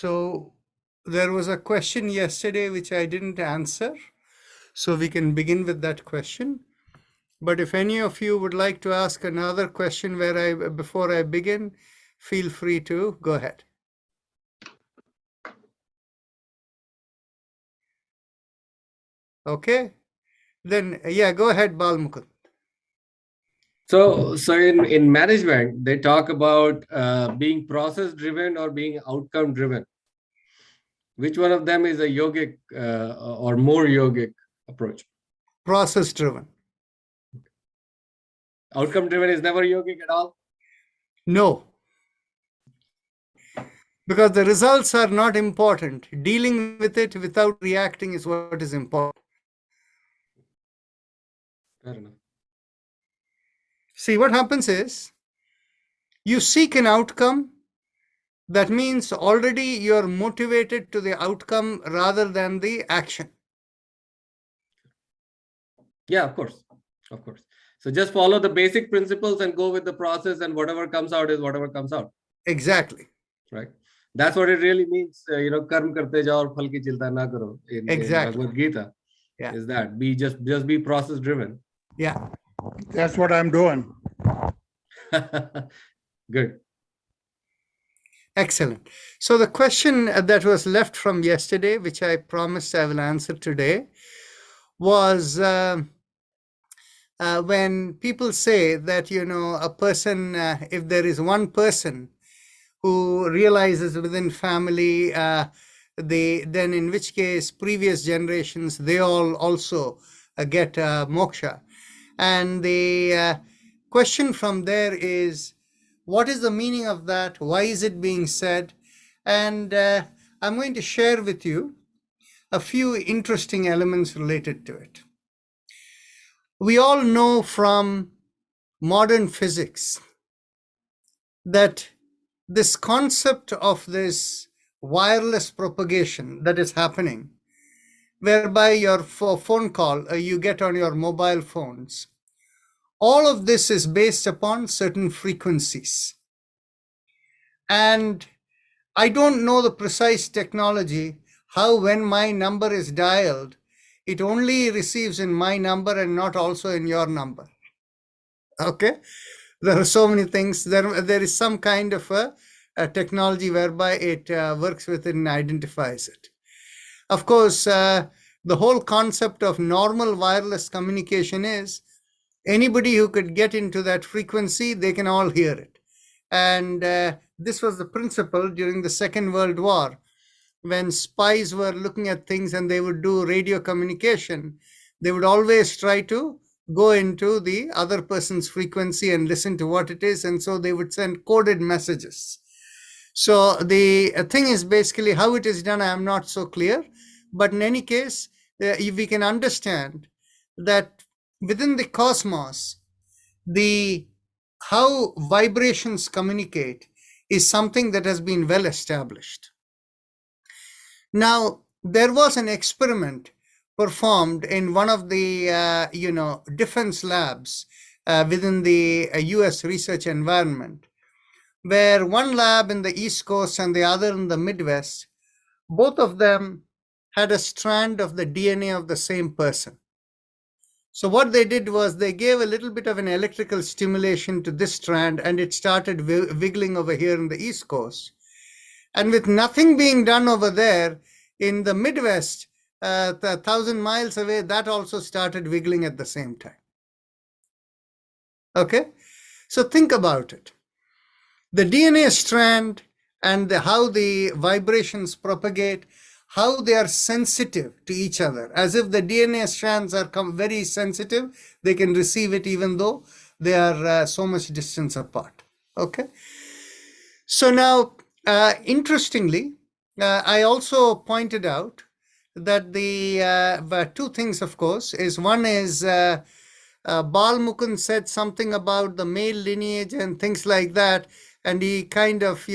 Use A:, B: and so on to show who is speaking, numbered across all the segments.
A: So there was a question yesterday which I didn't answer. So we can begin with that question. But if any of you would like to ask another question before I begin, feel free to go ahead. Okay, then yeah, go ahead, Balmukund.
B: So in management, they talk about being process driven or being outcome driven. Which one of them is a yogic or more yogic approach?
A: Process driven.
B: Outcome driven is never yogic at all?
A: No. Because the results are not important. Dealing with it without reacting is what is important.
B: Fair enough.
A: See, what happens is, you seek an outcome. That means already you're motivated to the outcome rather than the action.
B: Yeah, of course. Of course. So just follow the basic principles and go with the process, and whatever comes out is whatever comes out.
A: Exactly.
B: Right. That's what it really means. Karm karte jao aur phal ki chinta na karo. In Bhagavad Gita.
A: Yeah.
B: Is that just be process driven.
A: Yeah.
C: That's what I'm doing.
B: Good.
A: Excellent. So the question that was left from yesterday, which I promised I will answer today, was when people say that, a person, if there is one person who realizes within family, then in which case previous generations, they all also get moksha. And the question from there is, what is the meaning of that? Why is it being said? And I'm going to share with you a few interesting elements related to it. We all know from modern physics that this concept of this wireless propagation that is happening, whereby your phone call you get on your mobile phones, all of this is based upon certain frequencies. And I don't know the precise technology, how when my number is dialed, it only receives in my number and not also in your number. Okay? There are so many things. There is some kind of a technology whereby it works with it and identifies it. Of course, the whole concept of normal wireless communication is anybody who could get into that frequency, they can all hear it. And this was the principle during the Second World War, when spies were looking at things and they would do radio communication. They would always try to go into the other person's frequency and listen to what it is. And so they would send coded messages. So the thing is basically how it is done, I am not so clear. But in any case, we can understand that within the cosmos, how vibrations communicate is something that has been well established. Now, there was an experiment performed in one of the defense labs within the US research environment, where one lab in the East Coast and the other in the Midwest, both of them had a strand of the DNA of the same person. So what they did was they gave a little bit of an electrical stimulation to this strand, and it started wiggling over here in the East Coast. And with nothing being done over there in the Midwest, 1,000 miles away, that also started wiggling at the same time. Okay? So think about it. The DNA strand and how the vibrations propagate, how they are sensitive to each other, as if the DNA strands are very sensitive. They can receive it even though they are so much distance apart. Okay. So now, interestingly, I also pointed out that the two things, of course, is one is Balmukund said something about the male lineage and things like that. And he kind of,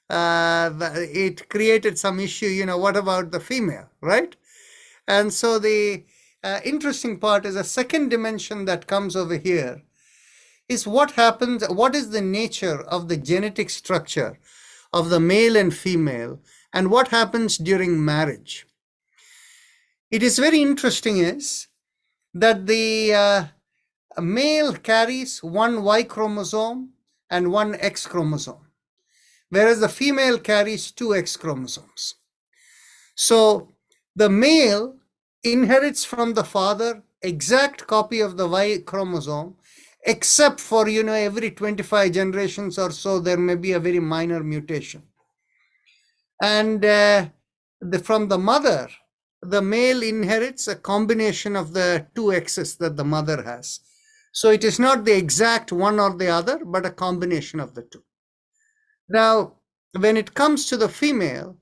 A: it created some issue, what about the female, right? And so the interesting part is a second dimension that comes over here is what happens, what is the nature of the genetic structure of the male and female and what happens during marriage. It is very interesting is that the male carries one Y chromosome and one X chromosome, whereas the female carries two X chromosomes. So the male inherits from the father exact copy of the Y chromosome, except for, every 25 generations or so, there may be a very minor mutation. And from the mother, the male inherits a combination of the two X's that the mother has. So it is not the exact one or the other, but a combination of the two. Now, when it comes to the female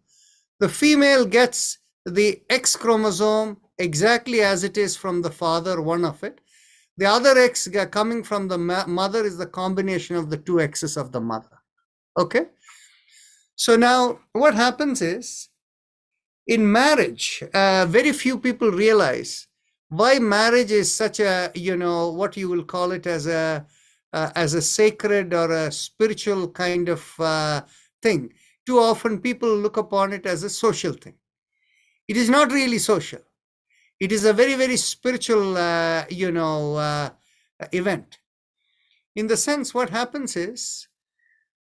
A: gets the X chromosome exactly as it is from the father, one of it. The other X coming from the mother is the combination of the two X's of the mother. Okay? So now what happens is, in marriage, very few people realize why marriage is such a, what you will call it as a sacred or a spiritual kind of thing. Too often people look upon it as a social thing. It is not really social. It is a very, very spiritual, event. In the sense, what happens is,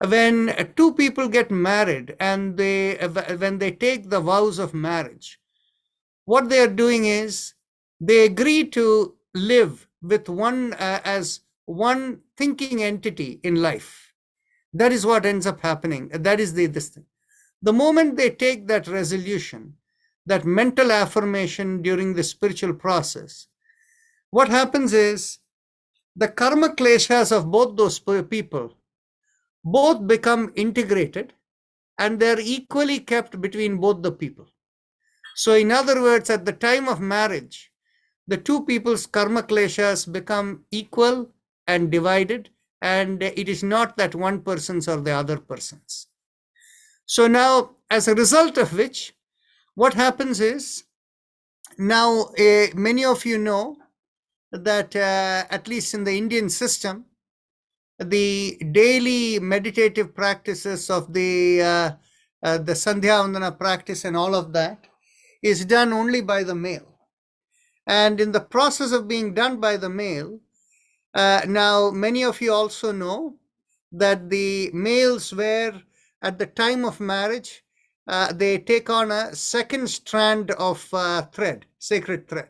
A: when two people get married and when they take the vows of marriage, what they are doing is they agree to live with one as one thinking entity in life. That is what ends up happening. That is this thing. The moment they take that resolution, that mental affirmation during the spiritual process, what happens is the karma kleshas of both those people both become integrated and they're equally kept between both the people. So in other words, at the time of marriage, the two people's karma kleshas become equal and divided, and it is not that one person's or the other person's. So now, as a result of which, what happens is, now many of you know that at least in the Indian system, the daily meditative practices of the Sandhya Vandana practice and all of that is done only by the male. And in the process of being done by the male, now many of you also know that the males were, at the time of marriage, they take on a second strand of thread, sacred thread.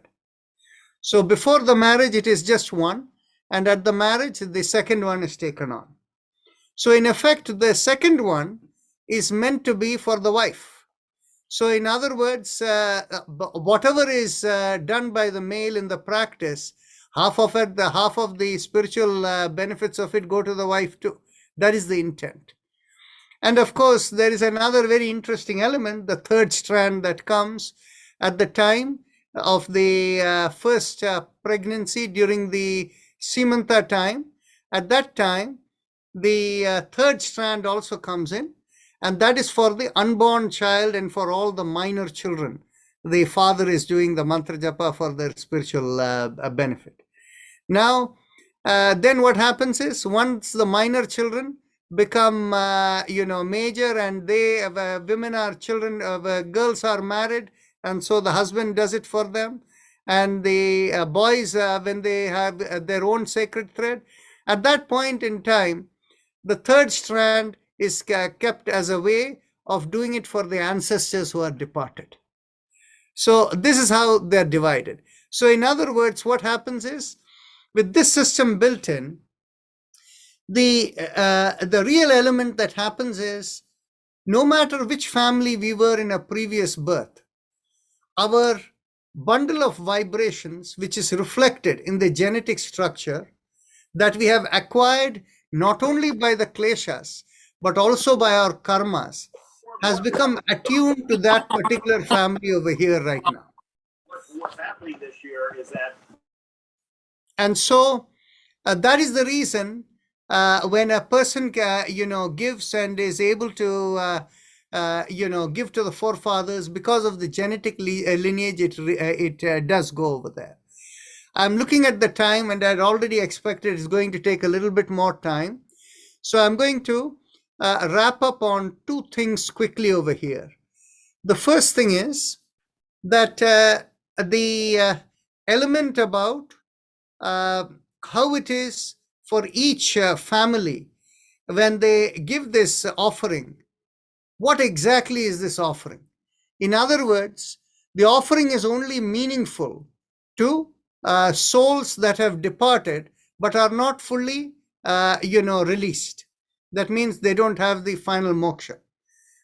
A: So before the marriage, it is just one. And at the marriage, the second one is taken on. So in effect, the second one is meant to be for the wife. So in other words, whatever is done by the male in the practice, half of the spiritual benefits of it go to the wife too. That is the intent. And of course, there is another very interesting element, the third strand that comes at the time of the first pregnancy during the Simanta time. At that time, the third strand also comes in, and that is for the unborn child and for all the minor children. The father is doing the mantra japa for their spiritual benefit. Now, then what happens is, once the minor children become, major, and they, women are children, girls are married, and so the husband does it for them. And the boys, when they have their own sacred thread, at that point in time, the third strand is kept as a way of doing it for the ancestors who are departed. So this is how they're divided. So in other words, what happens is, with this system built in, the real element that happens is, no matter which family we were in a previous birth, our bundle of vibrations, which is reflected in the genetic structure that we have acquired not only by the kleshas, but also by our karmas, has become attuned to that particular family over here right now.
D: What's happening this year is that.
A: And so that is the reason when a person, gives and is able to, give to the forefathers, because of the genetic lineage, it does go over there. I'm looking at the time, and I'd already expected it's going to take a little bit more time. So I'm going to wrap up on two things quickly over here. The first thing is that the element about how it is for each family when they give this offering. What exactly is this offering? In other words, the offering is only meaningful to souls that have departed but are not fully, released. That means they don't have the final moksha.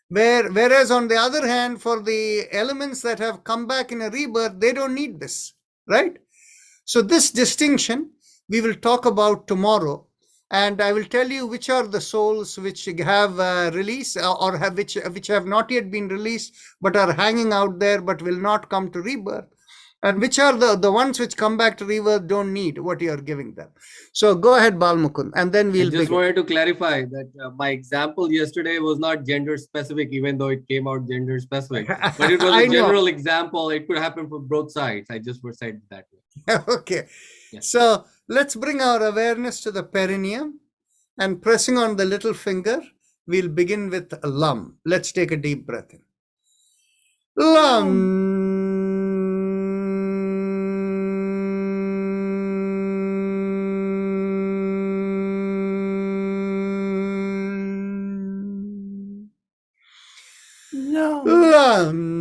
A: Whereas on the other hand, for the elements that have come back in a rebirth, they don't need this, right? So this distinction we will talk about tomorrow, and I will tell you which are the souls which have released or have which have not yet been released but are hanging out there but will not come to rebirth, and which are the ones which come back to rebirth don't need what you are giving them. So go ahead, Balmukund, and then
B: I
A: we'll
B: just
A: begin.
B: wanted to clarify that my example yesterday was not gender specific, even though it came out gender specific. But it was
A: I
B: a
A: know.
B: general example. It could happen for both sides. I just would say it that way.
A: Okay.
B: Yes.
A: So let's bring our awareness to the perineum, and pressing on the little finger, we'll begin with Lam. Let's take a deep breath in. Lam. Lam.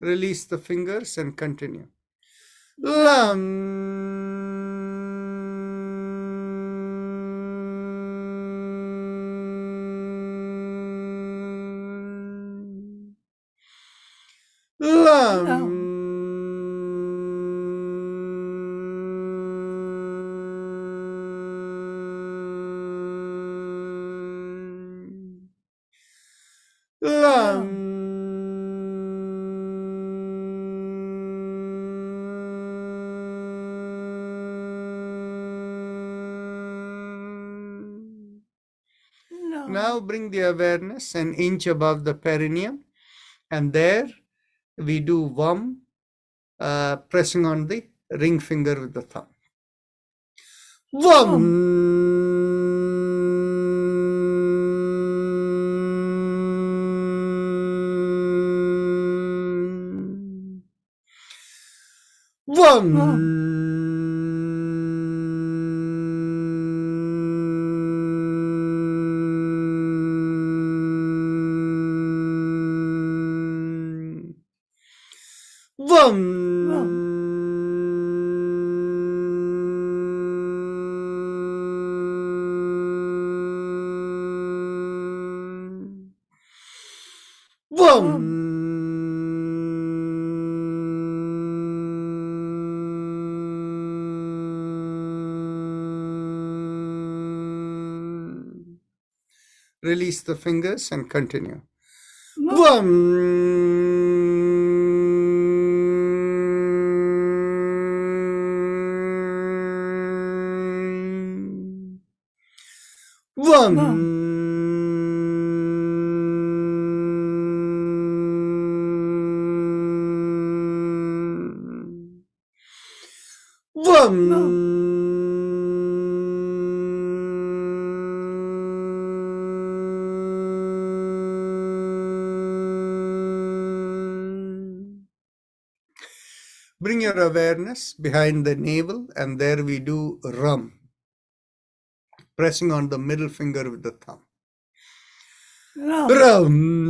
A: Release the fingers and continue. Now bring the awareness an inch above the perineum, and there we do Vam, pressing on the ring finger with the thumb. Vam. Vam. Release the fingers and continue. Bring your awareness behind the navel, and there we do Ram, pressing on the middle finger with the thumb. Ram. Ram.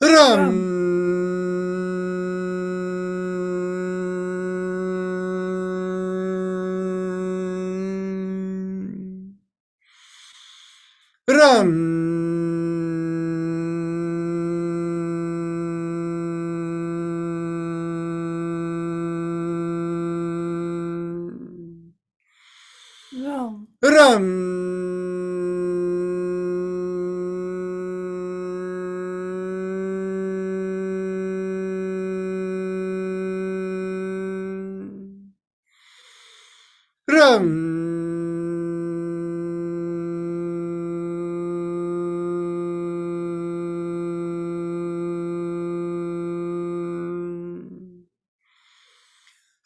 A: Ram. Ram. Ram.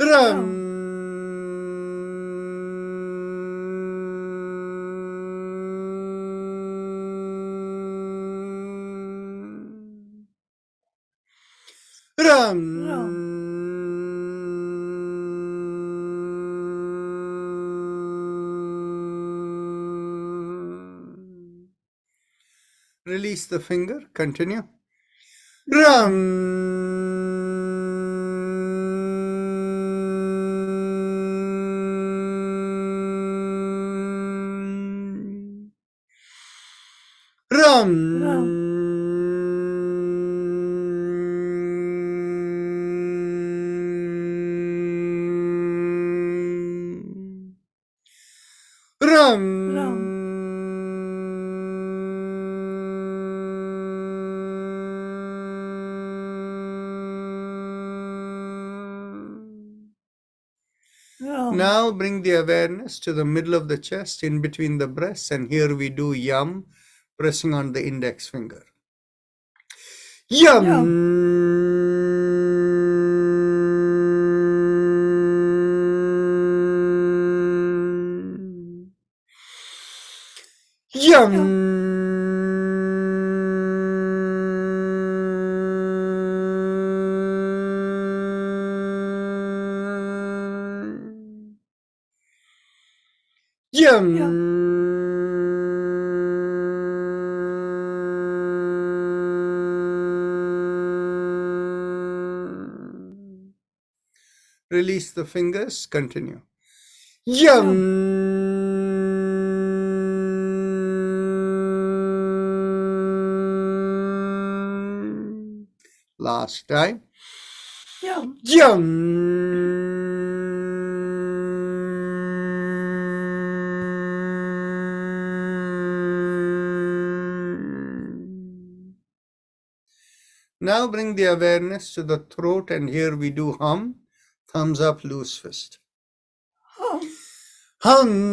A: Ram. Ram. Release the finger. Continue. Ram. Ram. Now bring the awareness to the middle of the chest, in between the breasts, and here we do yum, pressing on the index finger. Yum. Yum. Yum. Release the fingers. Continue. Yum. Last time. Yum. Now bring the awareness to the throat, and here we do hum. Thumbs up, loose fist. Hum.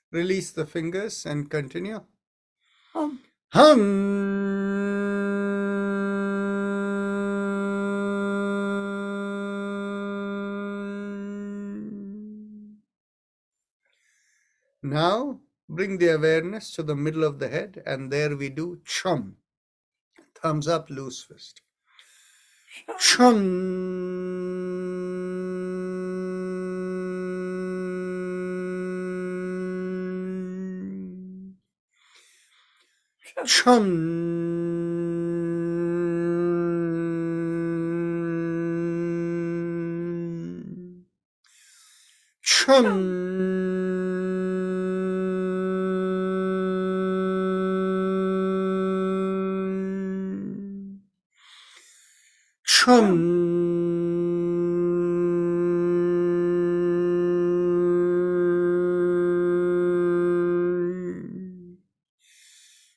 A: Release the fingers and continue. Now Bring the awareness to the middle of the head, and there we do chum. Thumbs up, loose fist. Chum. Chum.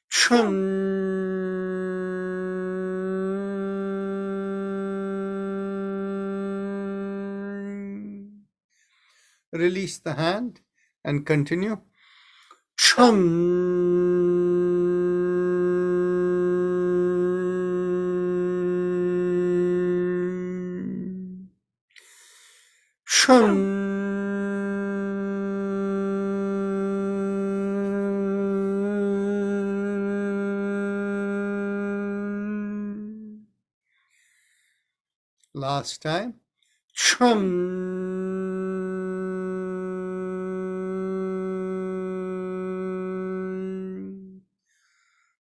A: Chum. Release the hand and continue. Last time.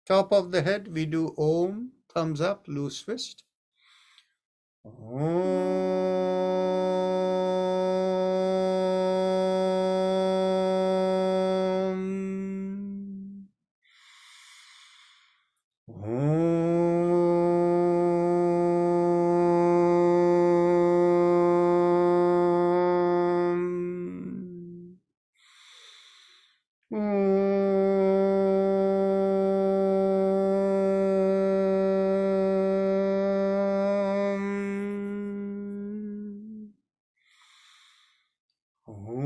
A: Top of the head, we do Om, thumbs up, loose fist. Om. Om. Om. Om.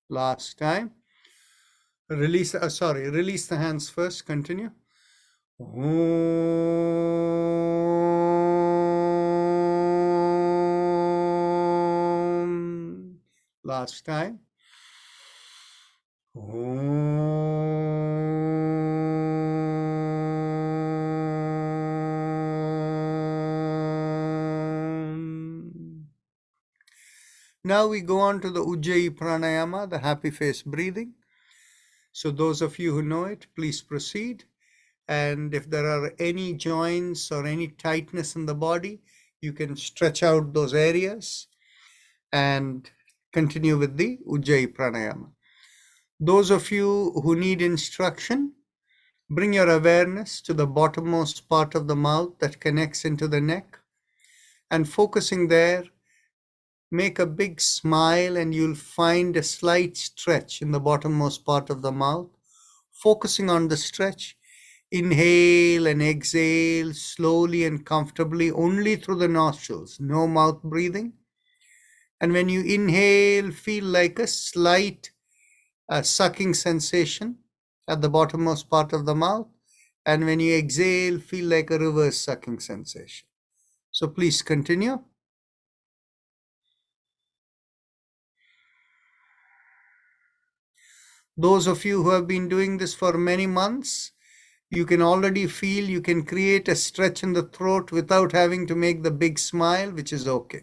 A: Last time. Release the hands first. Continue. Om. Last time. Om. Now we go on to the Ujjayi Pranayama, the happy face breathing. So those of you who know it, please proceed. And if there are any joints or any tightness in the body, you can stretch out those areas and continue with the Ujjayi Pranayama. Those of you who need instruction, bring your awareness to the bottommost part of the mouth that connects into the neck, and focusing there, make a big smile and you'll find a slight stretch in the bottommost part of the mouth. Focusing on the stretch, inhale and exhale slowly and comfortably only through the nostrils, no mouth breathing. And when you inhale, feel like a slight sucking sensation at the bottommost part of the mouth. And when you exhale, feel like a reverse sucking sensation. So please continue. Those of you who have been doing this for many months, you can already feel you can create a stretch in the throat without having to make the big smile, which is okay.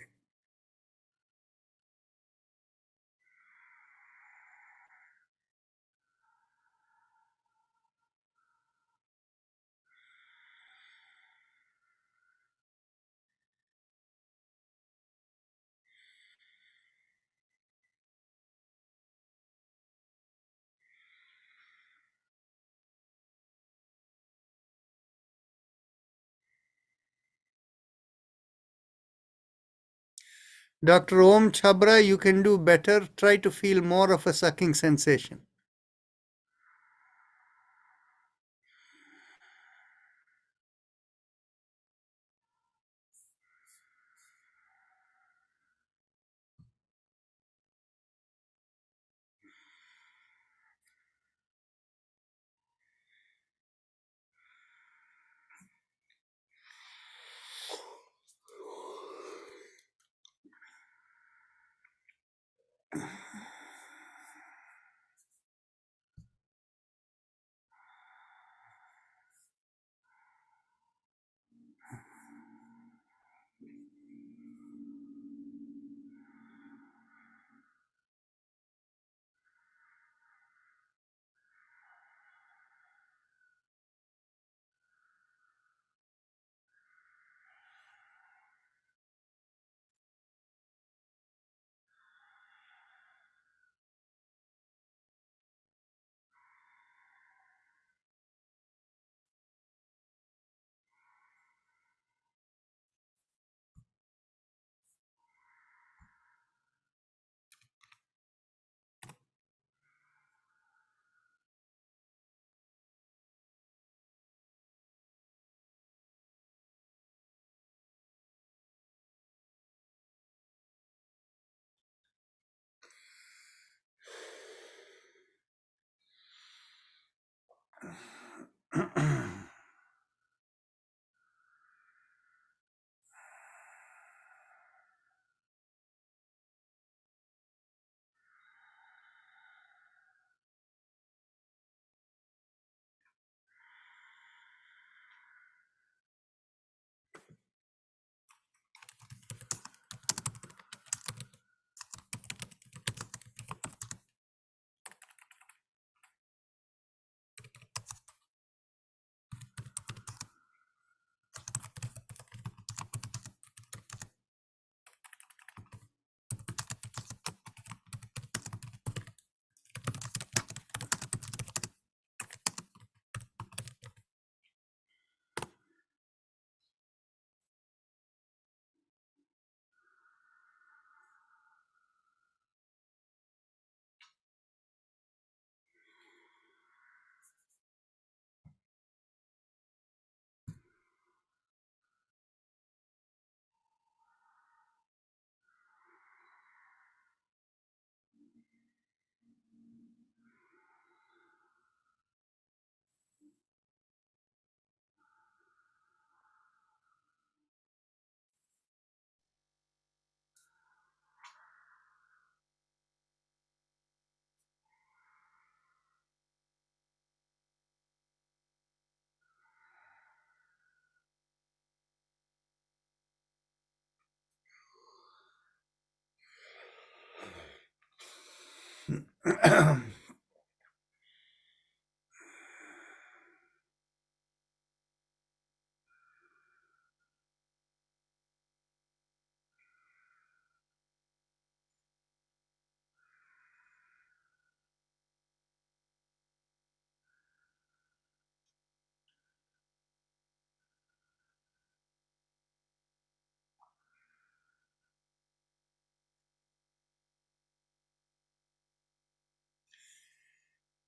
A: Dr. Om Chabra, you can do better. Try to feel more of a sucking sensation.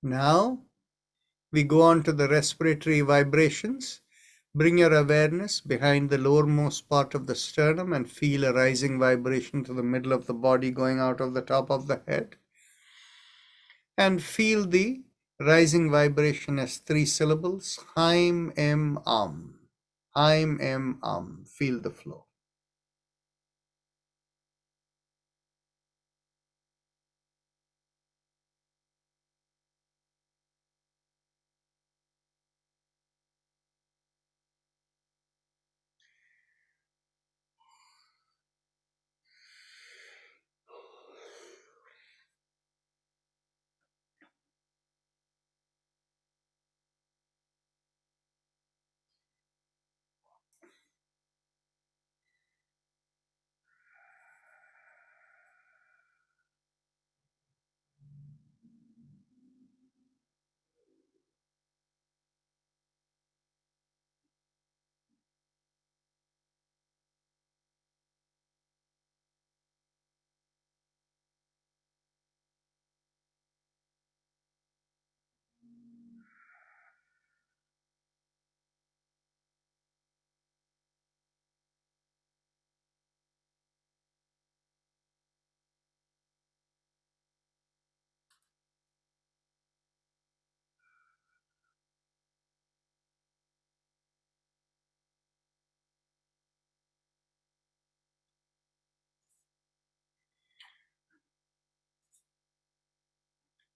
A: Now we go on to the respiratory vibrations. Bring your awareness behind the lowermost part of the sternum and feel a rising vibration to the middle of the body going out of the top of the head. And feel the rising vibration as 3 syllables. Haim, em, am. Haim, em, am. Feel the flow.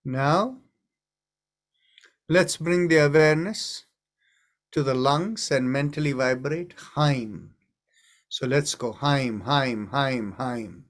A: Now, let's bring the awareness to the lungs and mentally vibrate Haim. So let's go Haim, Haim, Haim, Haim.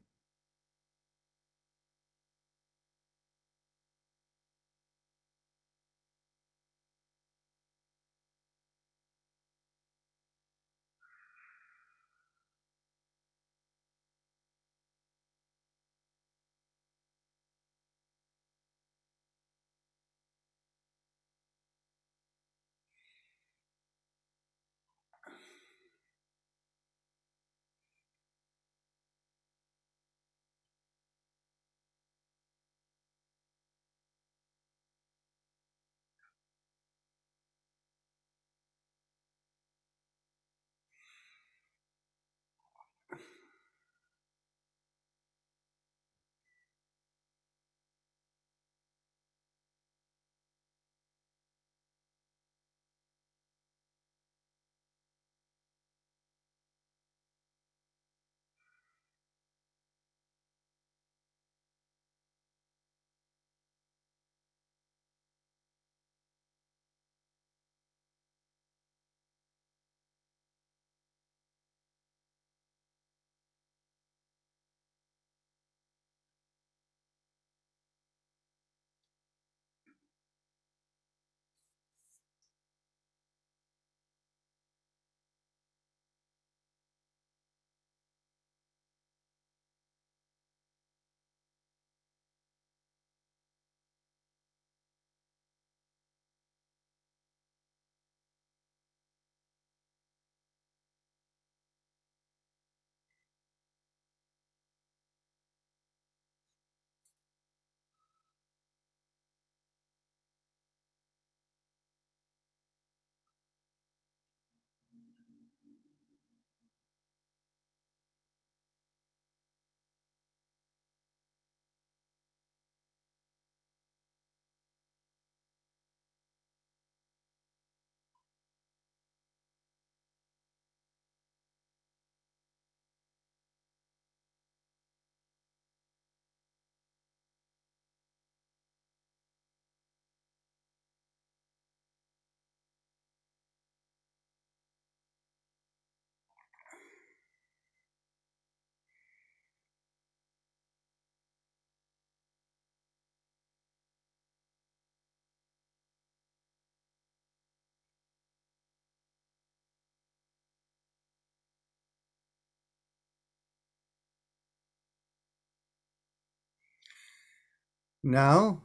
A: Now,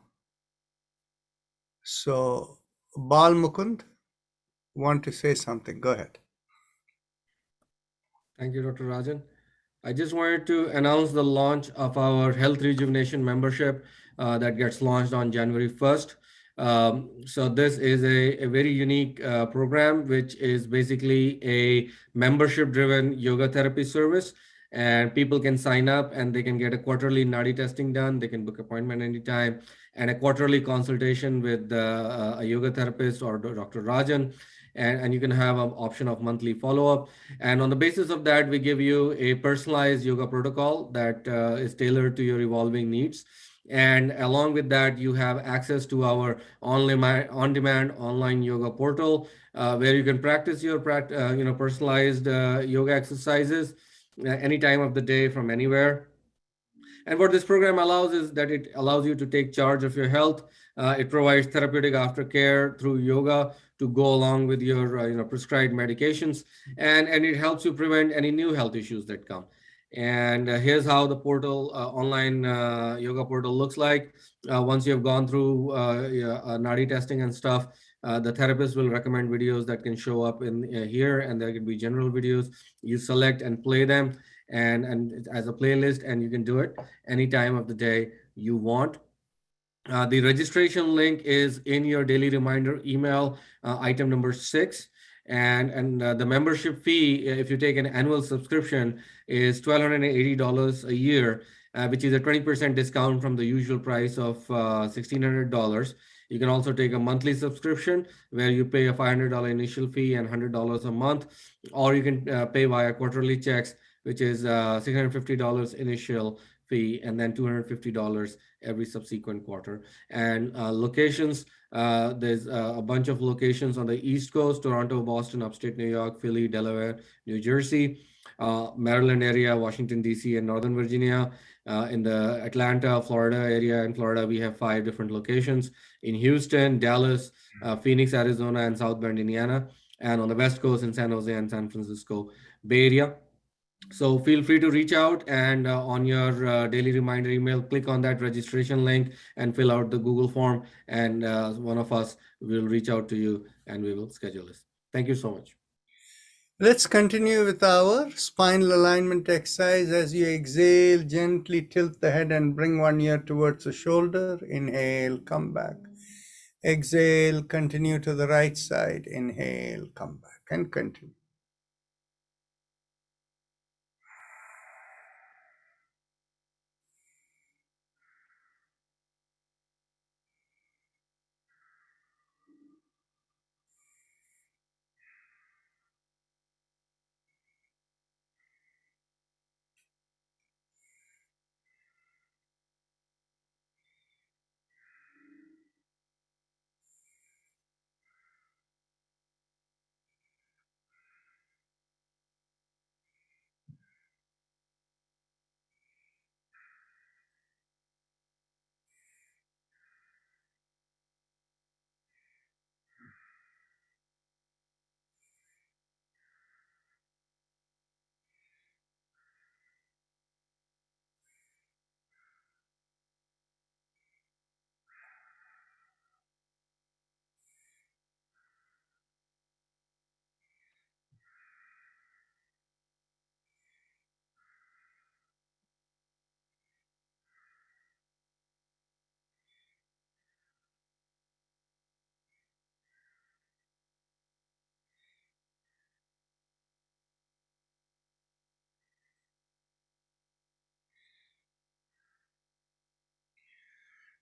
A: so Bal Mukund, want to say something? Go ahead.
B: Thank you, Dr. Rajan. I just wanted to announce the launch of our Health Rejuvenation membership that gets launched on January 1st. So this is a very unique program, which is basically a membership-driven yoga therapy service. And people can sign up and they can get a quarterly nadi testing done. They can book appointment anytime and a quarterly consultation with a yoga therapist or Dr. Rajan. And you can have an option of monthly follow-up. And on the basis of that, we give you a personalized yoga protocol that is tailored to your evolving needs. And along with that, you have access to our on-demand online yoga portal where you can practice your personalized yoga exercises any time of the day from anywhere. And what this program allows is that it allows you to take charge of your health. It provides therapeutic aftercare through yoga to go along with your prescribed medications, and it helps you prevent any new health issues that come. And here's how the portal online yoga portal looks like. Once you have gone through nadi testing and stuff, the therapist will recommend videos that can show up in here, and there can be general videos. You select and play them and as a playlist, and you can do it any time of the day you want. The registration link is in your daily reminder email, item number 6. And the membership fee, if you take an annual subscription, is $1,280 a year, which is a 20% discount from the usual price of $1,600. You can also take a monthly subscription where you pay a $500 initial fee and $100 a month, or you can pay via quarterly checks, which is $650 initial fee and then $250 every subsequent quarter. And locations, there's a bunch of locations on the East Coast: Toronto, Boston, upstate New York, Philly, Delaware, New Jersey, Maryland area, Washington, D.C., and Northern Virginia. In the Atlanta, Florida area, in Florida, we have 5 different locations: in Houston, Dallas, Phoenix, Arizona, and South Bend, Indiana. And on the West Coast in San Jose and San Francisco Bay Area. So feel free to reach out, and on your daily reminder email, click on that registration link and fill out the Google form, and one of us will reach out to you and we will schedule this. Thank you so much.
A: Let's continue with our spinal alignment exercise. As you exhale, gently tilt the head and bring one ear towards the shoulder. Inhale, come back. Exhale, continue to the right side. Inhale, come back, and continue.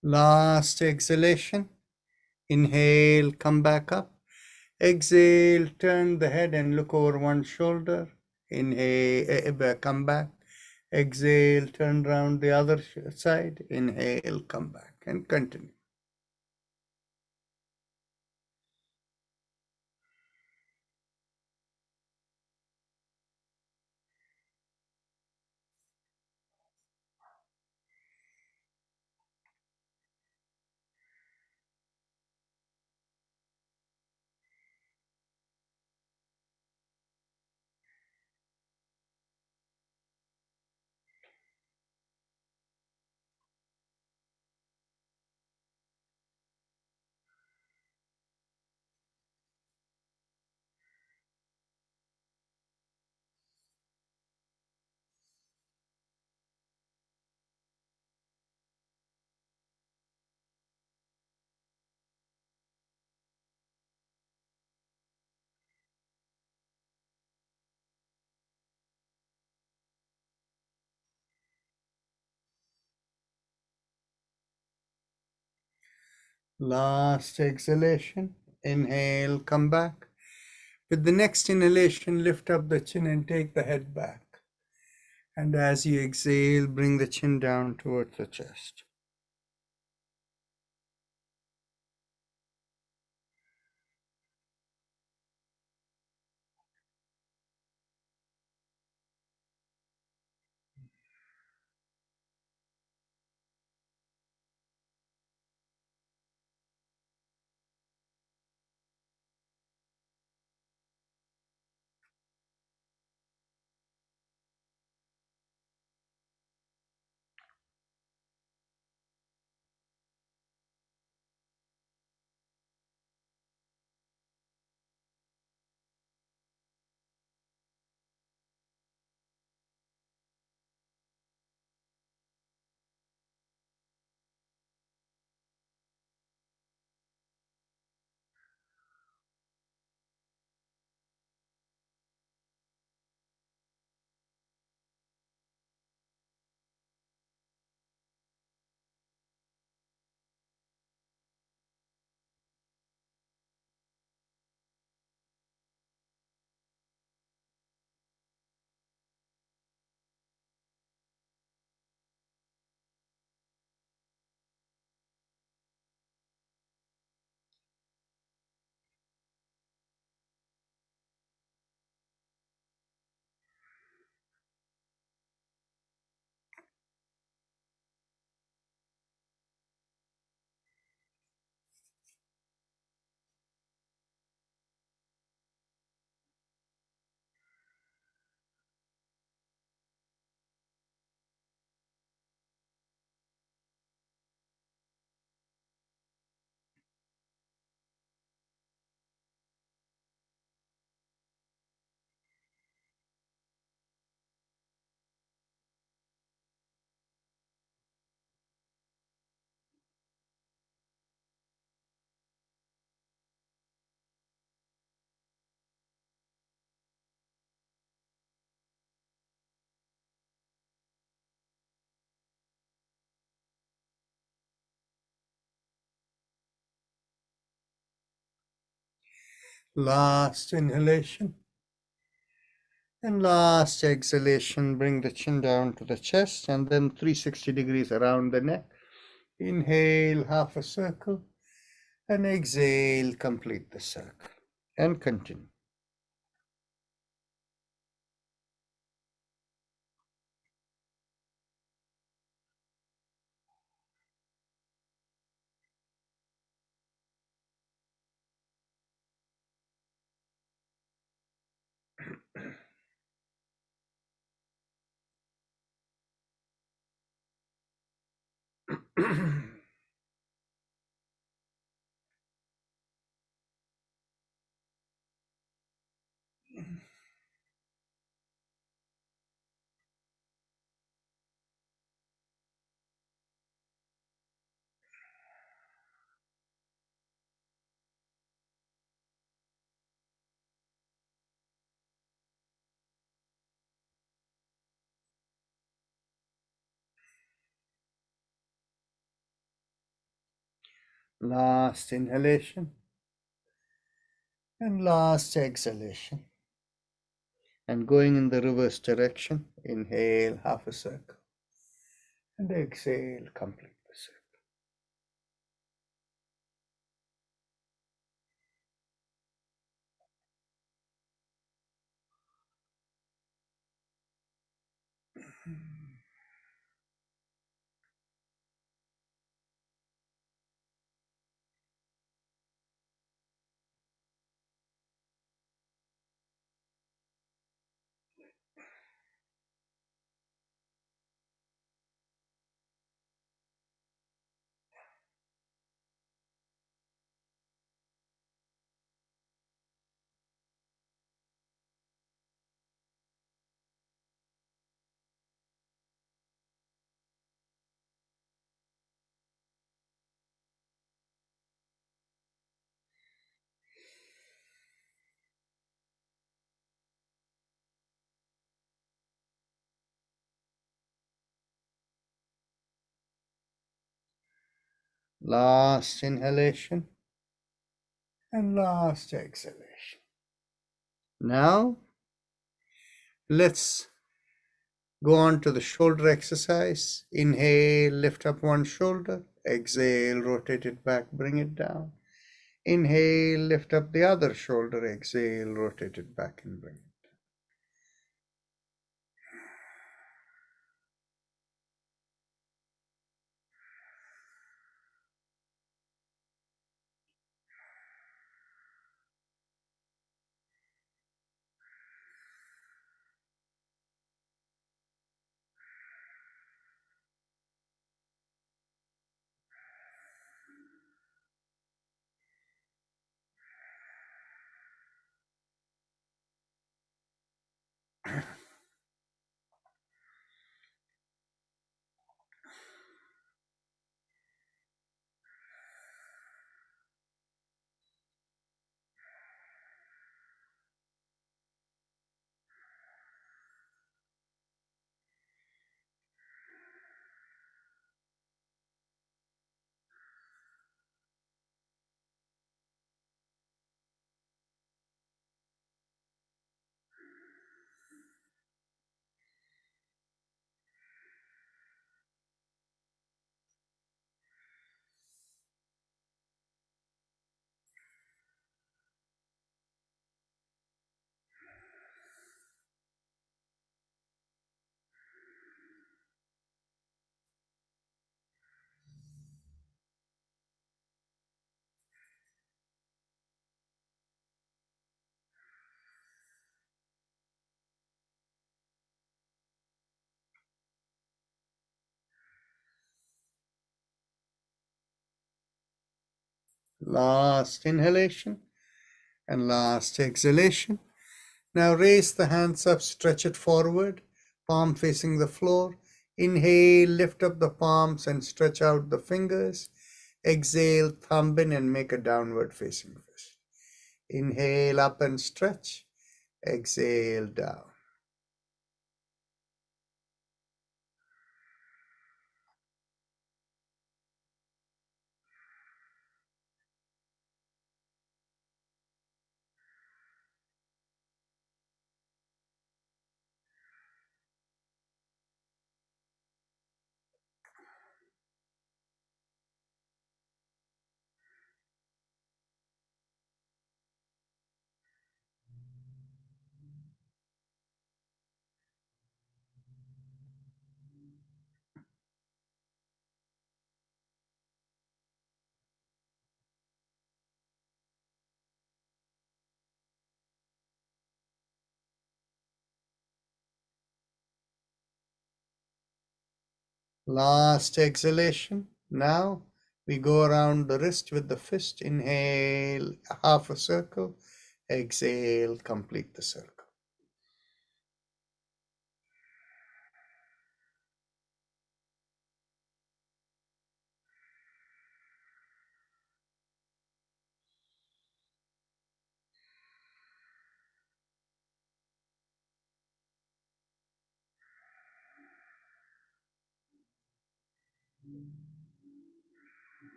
A: Last exhalation. Inhale, come back up. Exhale, turn the head and look over one shoulder. Inhale, come back. Exhale, turn around the other side. Inhale, come back, and continue. Last exhalation. Inhale, come back. With the next inhalation, lift up the chin and take the head back. And as you exhale, bring the chin down towards the chest. Last inhalation. And last exhalation, bring the chin down to the chest and then 360 degrees around the neck. Inhale, half a circle, and exhale, complete the circle. And continue. Last inhalation and last exhalation. And going in the reverse direction, inhale, half a circle, and exhale, complete the circle. Last inhalation and last exhalation. Now, let's go on to the shoulder exercise. Inhale, lift up one shoulder. Exhale, rotate it back, bring it down. Inhale, lift up the other shoulder. Exhale, rotate it back and bring it. Last inhalation and last exhalation. Now raise the hands up, stretch it forward, palm facing the floor. Inhale, lift up the palms and stretch out the fingers. Exhale, thumb in and make a downward facing fist. Inhale up and stretch. Exhale down. Last exhalation. Now we go around the wrist with the fist. Inhale, half a circle. Exhale, complete the circle.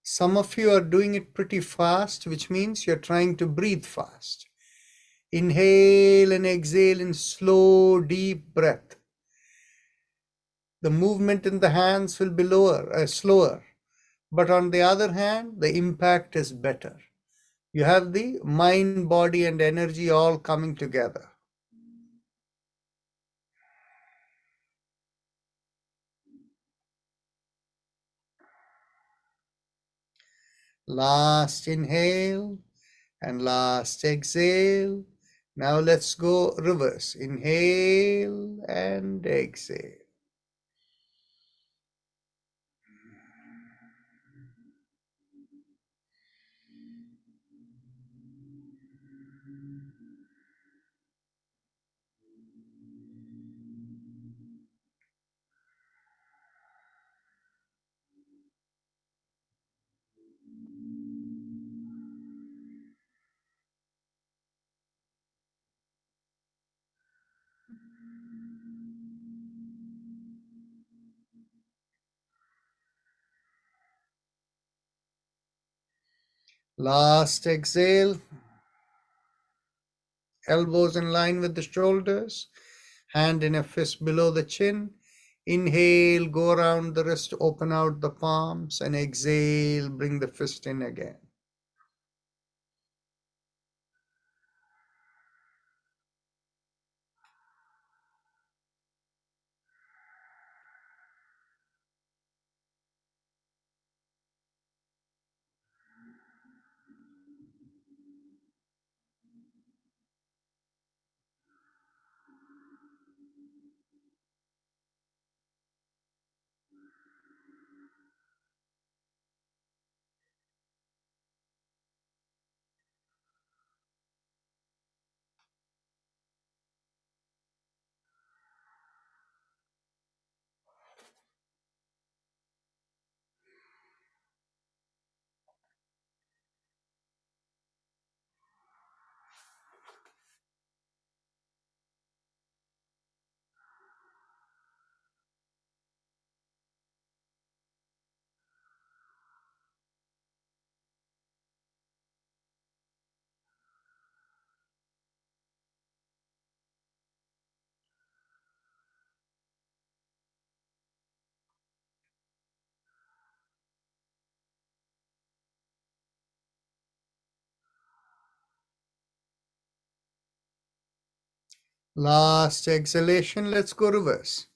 A: Some of you are doing it pretty fast, which means you're trying to breathe fast. Inhale and exhale in slow, deep breath. The movement in the hands will be slower, but on the other hand, the impact is better. You have the mind, body, and energy all coming together. Last inhale and last exhale. Now let's go reverse. Inhale and exhale. Last exhale. Elbows in line with the shoulders. Hand in a fist below the chin. Inhale, go around the wrist, open out the palms, and exhale, bring the fist in again. Last exhalation, let's go reverse.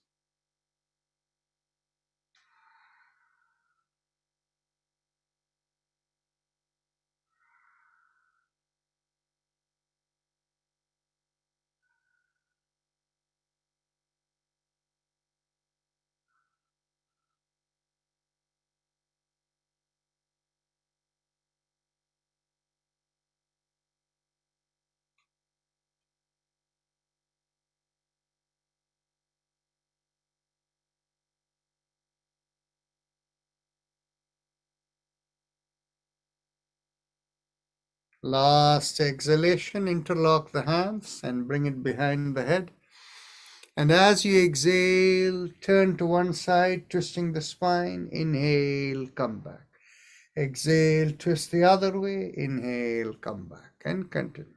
A: Last exhalation, interlock the hands and bring it behind the head. And as you exhale, turn to one side, twisting the spine. Inhale, come back. Exhale, twist the other way. Inhale, come back, and continue.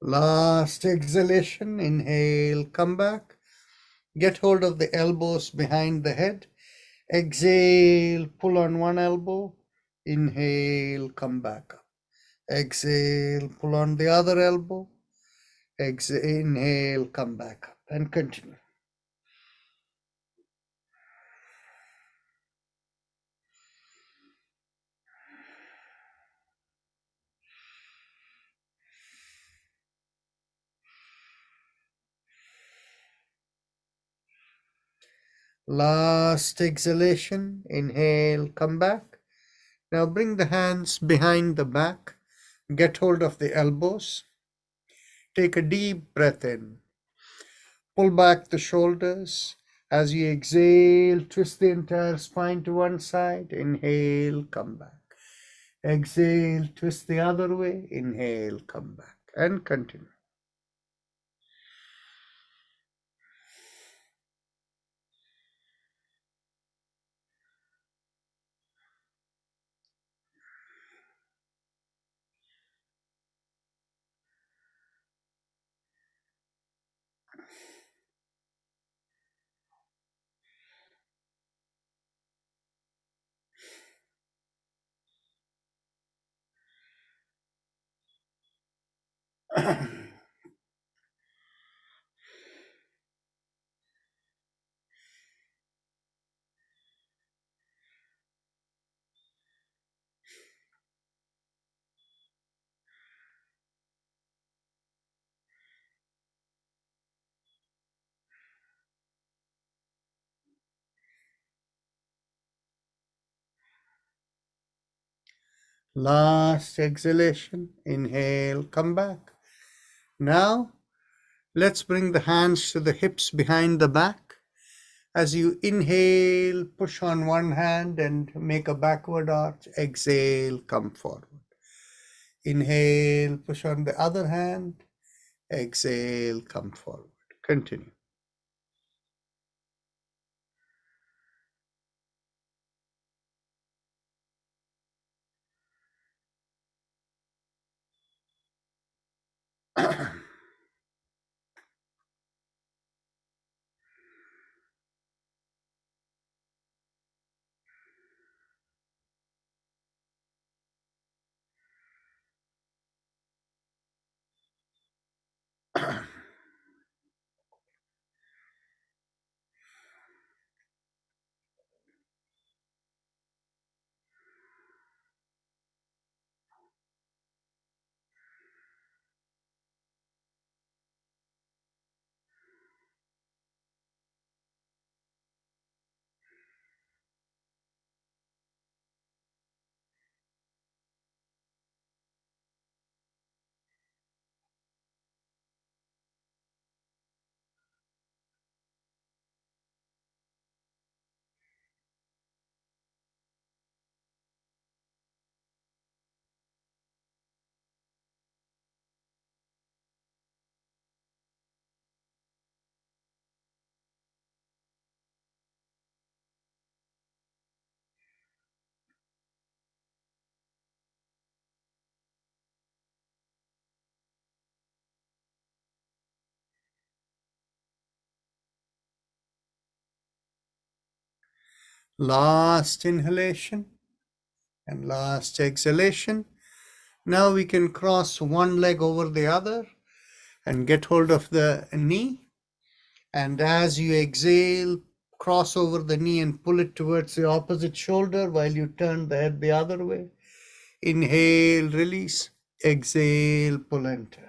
A: Last exhalation, inhale, come back. Get hold of the elbows behind the head. Exhale, pull on one elbow. Inhale, come back up. Exhale, pull on the other elbow. Exhale, inhale, come back up, and continue. Last exhalation, inhale, come back. Now bring the hands behind the back. Get hold of the elbows. Take a deep breath in. Pull back the shoulders. As you exhale, twist the entire spine to one side. Inhale, come back. Exhale, twist the other way. Inhale, come back, and continue. Last exhalation. Inhale, come back. Now, let's bring the hands to the hips behind the back. As you inhale, push on one hand and make a backward arch. Exhale, come forward. Inhale, push on the other hand. Exhale, come forward. Continue. Last inhalation and last exhalation. Now we can cross one leg over the other and get hold of the knee. And as you exhale, cross over the knee and pull it towards the opposite shoulder while you turn the head the other way. Inhale, release. Exhale, pull and turn.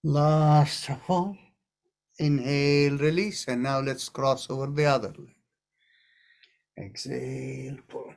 A: Last of all, inhale, release, and now let's cross over the other leg. Exhale, pull.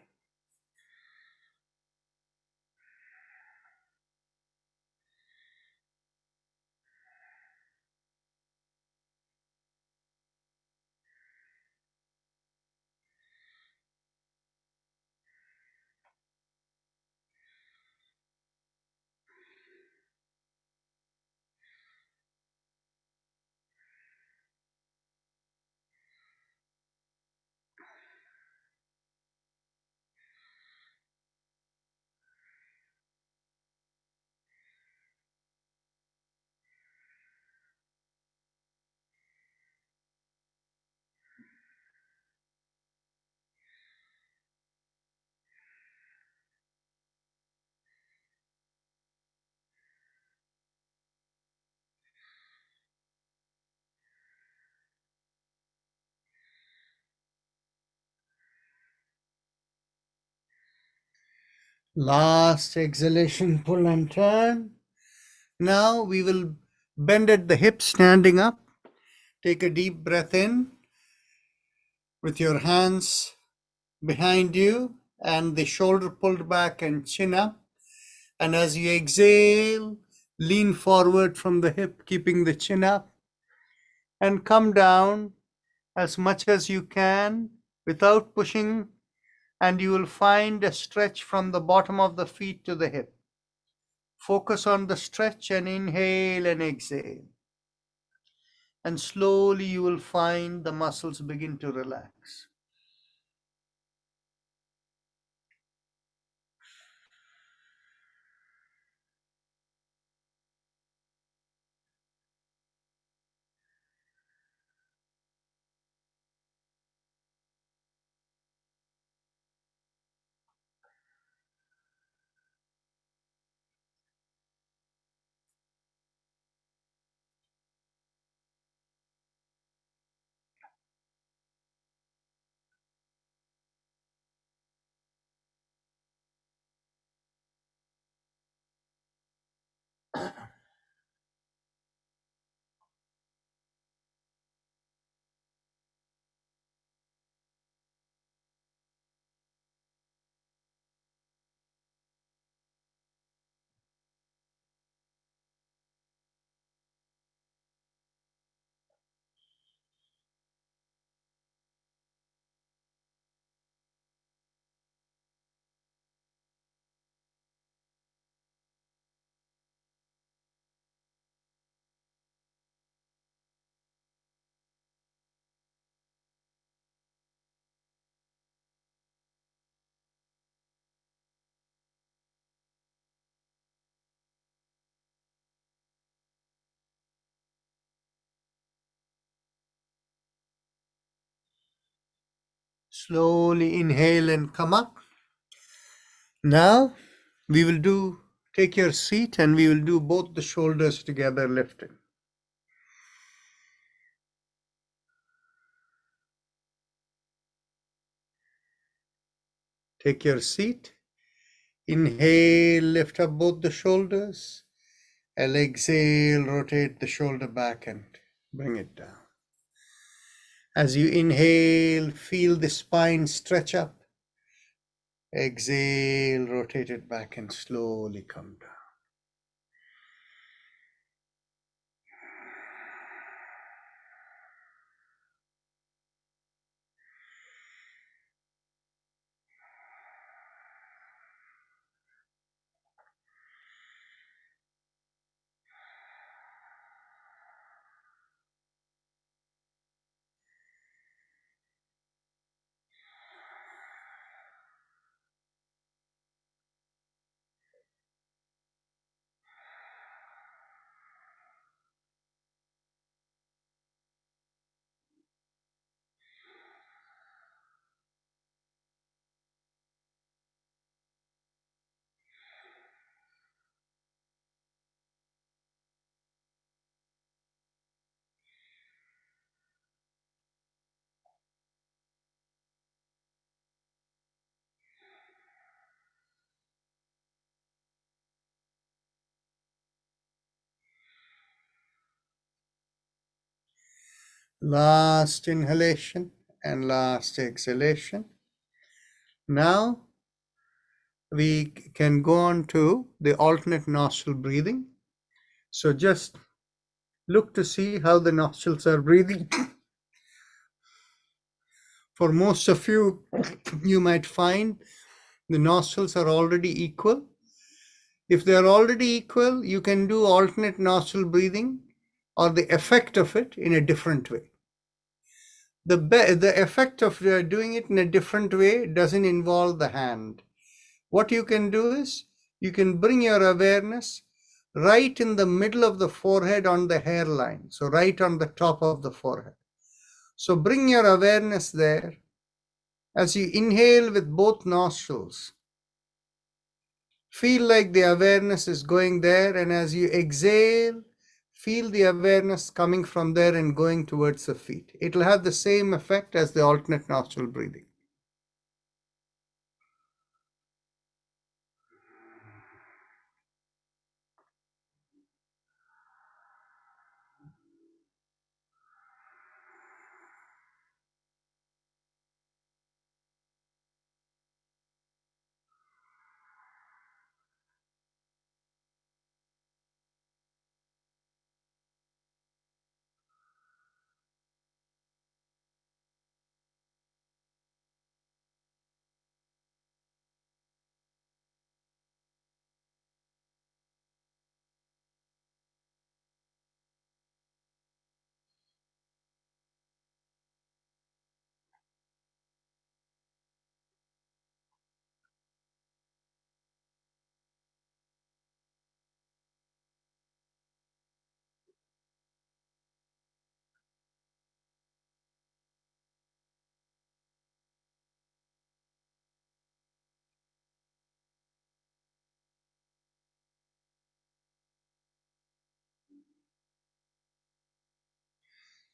A: Last exhalation, pull and turn. Now we will bend at the hips, standing up. Take a deep breath in with your hands behind you and the shoulder pulled back and chin up. And as you exhale, lean forward from the hip, keeping the chin up, and come down as much as you can without pushing, and you will find a stretch from the bottom of the feet to the hip. Focus on the stretch and inhale and exhale. And slowly you will find the muscles begin to relax. Slowly inhale and come up. Now we will take your seat and we will do both the shoulders together lifted. Take your seat. Inhale, lift up both the shoulders. And exhale, rotate the shoulder back and bring it down. As you inhale, feel the spine stretch up. Exhale, rotate it back and slowly come down. Last inhalation and last exhalation. Now we can go on to the alternate nostril breathing. So just look to see how the nostrils are breathing. For most of you, you might find the nostrils are already equal. If they are already equal, you can do alternate nostril breathing or the effect of it in a different way. The effect of doing it in a different way doesn't involve the hand. What you can do is you can bring your awareness right in the middle of the forehead on the hairline, so right on the top of the forehead. So bring your awareness there. As you inhale with both nostrils, feel like the awareness is going there, and as you exhale, feel the awareness coming from there and going towards the feet. It will have the same effect as the alternate nostril breathing.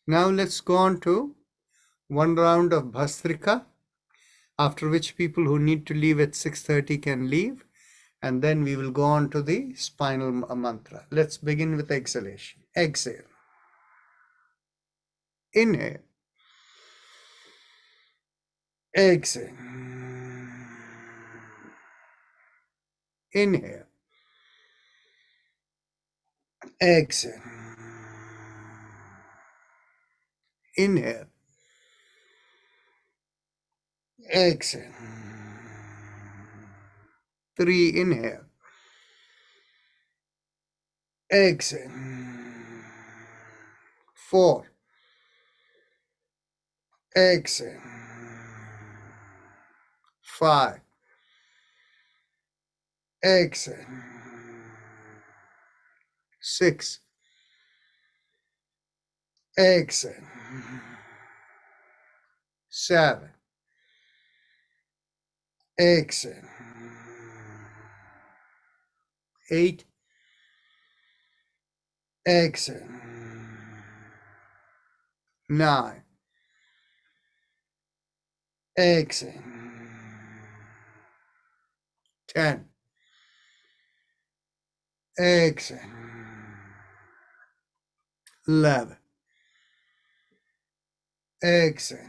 A: Now let's go on to one round of Bhastrika, after which people who need to leave at 6:30 can leave, and then we will go on to the spinal mantra. Let's begin with exhalation. Exhale. Inhale. Exhale. Inhale. Exhale. Inhale. Exhale. 3. Inhale. Exhale. 4. Exhale. 5. Exhale. 6. Exhale. 7. Exhale. 8. Exhale. 9. Exhale. 10. Exhale. 11. Exhale.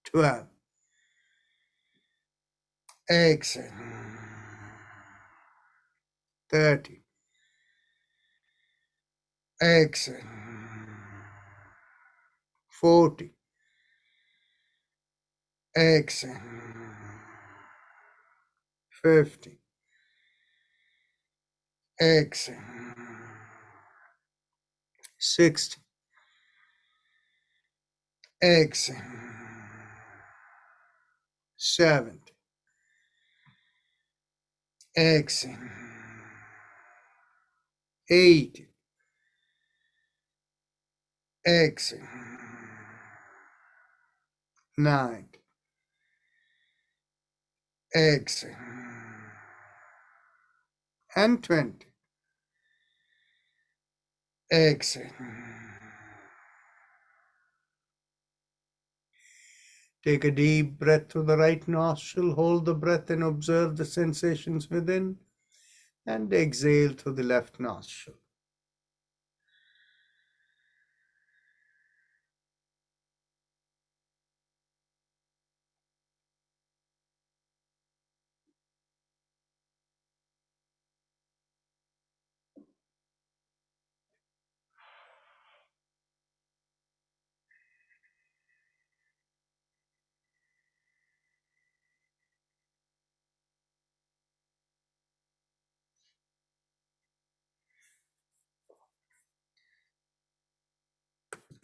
A: 12. Exhale. 30. Exhale. 40. Exhale. 50. Exhale. 60. Exhale. 70. Exhale. 80. Exhale. 90. Exhale. And 20. Exhale. Take a deep breath through the right nostril. Hold the breath and observe the sensations within. And exhale through the left nostril.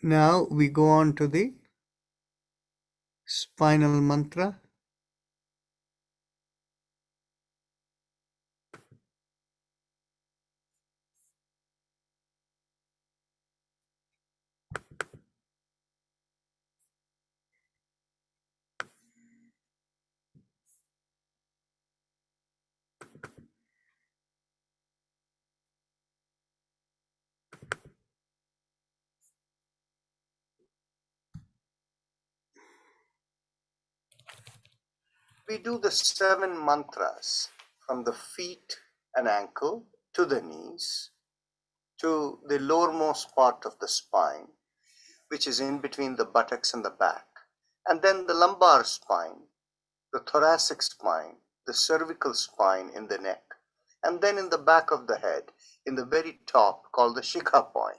A: Now we go on to the spinal mantra. We do the 7 mantras from the feet and ankle to the knees to the lowermost part of the spine, which is in between the buttocks and the back, and then the lumbar spine, the thoracic spine, the cervical spine in the neck, and then in the back of the head, in the very top, called the shikha point.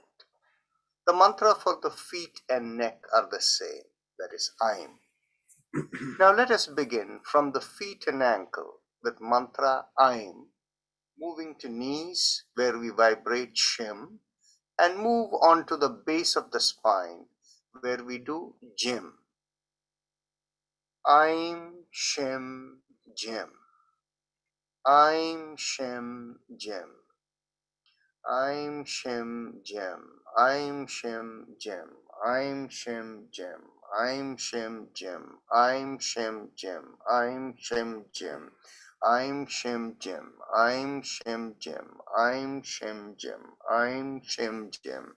A: The mantra for the feet and neck are the same, that is Aim. Now let us begin from the feet and ankle with mantra Aim, moving to knees where we vibrate Shim, and move on to the base of the spine where we do Jim. Aim, Shim, Jim. Aim, Shim, Jim. Aim, Shim, Jim. Aim, Shim, Jim. Aim, Shim, Jim. Aim, Shim, Jim. Aim, Shim, Jim. Aim, Shim, Jim. Aim, Shim, Jim. Aim, Shim, Jim. Aim, Shim, Jim. Aim, Shim, Jim.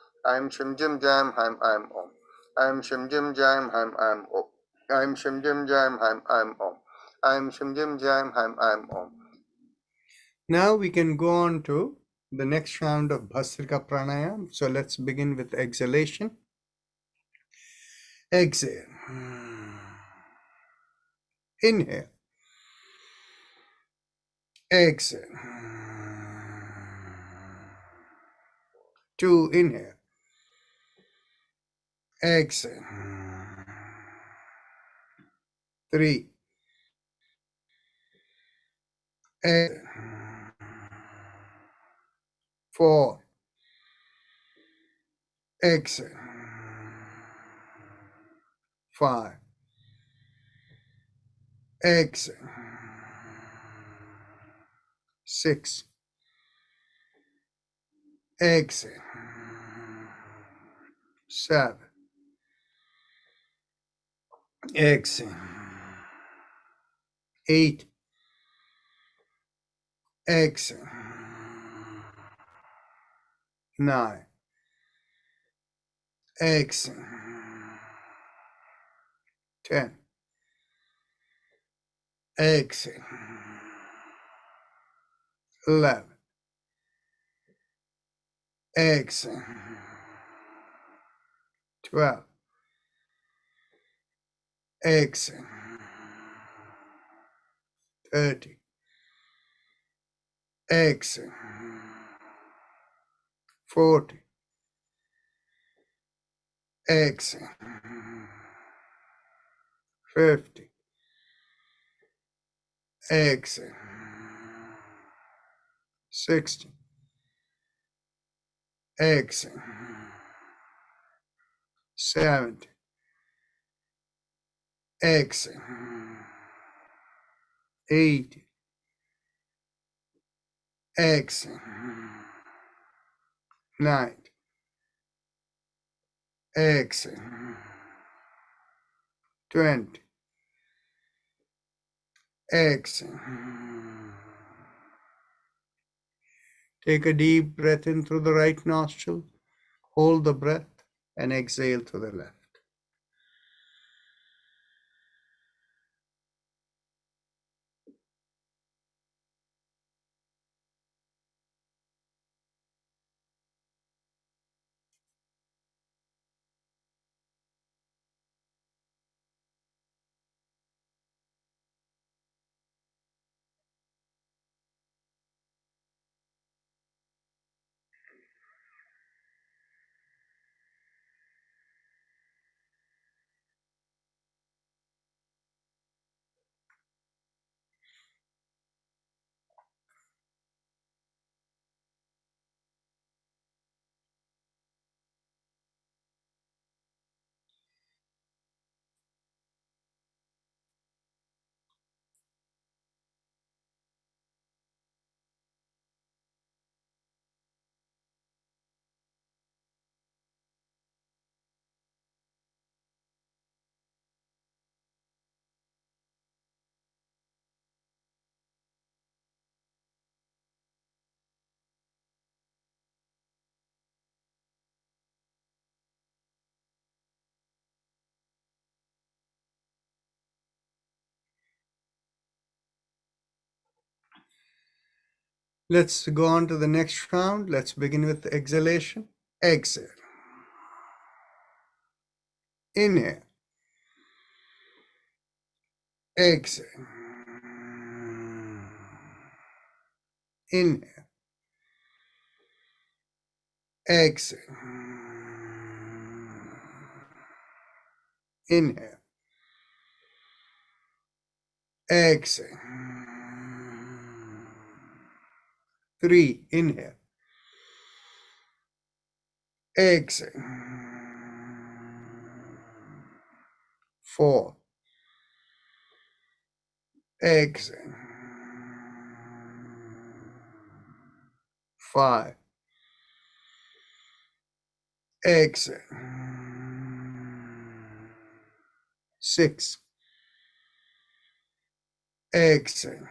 A: I'm Shim Jim Jam Ham I'm Om. I'm Shim Jim Jam Ham I'm Om. I'm Shim Jim Jam Ham I'm Om. I'm Shim Jim Jam Ham I'm Om. Now we can go on to the next round of Bhastrika Pranayama. So let's begin with exhalation. Exhale. Inhale. Exhale. 2. Inhale. Exhale. 3. Exhale. 4. Exhale. 5. Exhale. 6. Exhale. 7. Exhale. 8. Exhale. 9. Exhale. 10. Exhale. 11. Exhale. 12. Exhale. 30. Exhale. 40. Exhale. 50. Exhale. 60. Exhale. 70. Exhale. 80. Exhale. 90. Exhale. 20. Exhale. Take a deep breath in through the right nostril. Hold the breath and exhale to the left. Let's go on to the next round. Let's begin with exhalation. Exhale. Inhale. Exhale. Inhale. Exhale. Inhale. Exhale. 3. Inhale. Exhale. 4. Exhale. 5. Exhale. 6. Exhale.